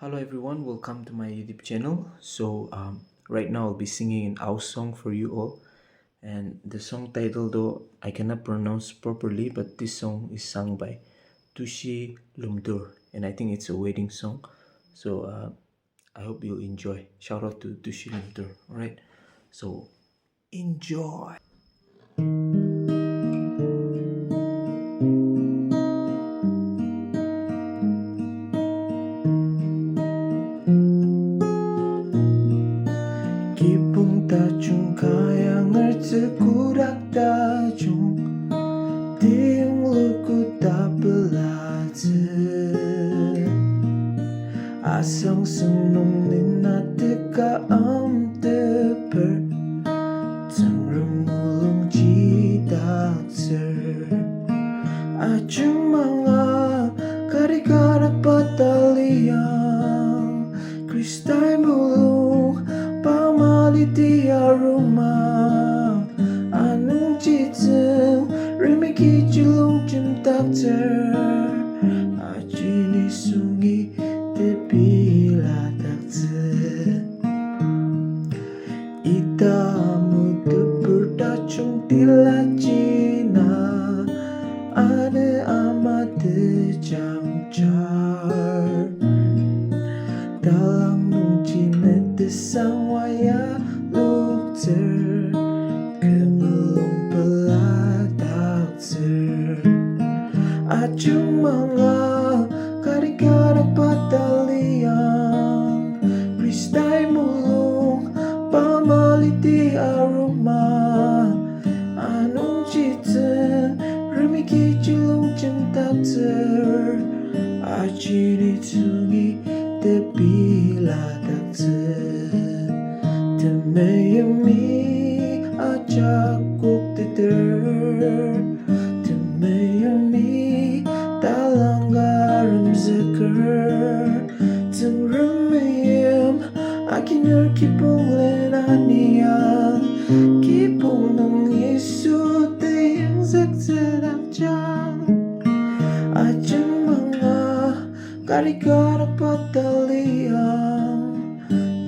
Hello everyone, welcome to my YouTube channel. Right now I'll be singing an house song for you all, and the song title though I cannot pronounce properly, but this song is sung by Tushi Lumdur, and I think it's a wedding song. I hope you'll enjoy. Shout out to Tushi Lumdur. All right, so enjoy. 깊은 따중 가양을 뜨꾸락 따중 tiang luku ta pelazı Asang senung nina teka teper Tangrung mulung jidak ser Ajung mga karikarak pataliang Kristai mulung pamaliti aroma Anong jitseng rimiki julung jemtak ter Ajini sungi tepila takze Itamu teperdacung tila Cina Ada amat jamcar Dalam nung Cina tesang waya lukter Kemelung pelatak ser Acung mga karikarak pataliang Kristai mulung pamaliti aroma Anong jiteng remiki julung jemtak ter Ajini tungi tepila takter Temeyemi ajak kuk teter Temeyemi talanggaram zeker Teng remeyem akiner kipung lenanian Kipung nang Yesu teyang zekzedak jang Ajeng mga karikarak pataliang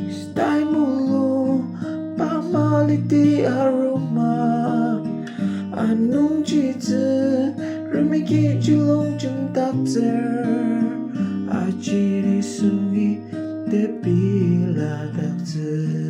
Kristai mulung pamaliti aroma Anong jiteng remiki julung jemtak ter Ajini sungi tepila takter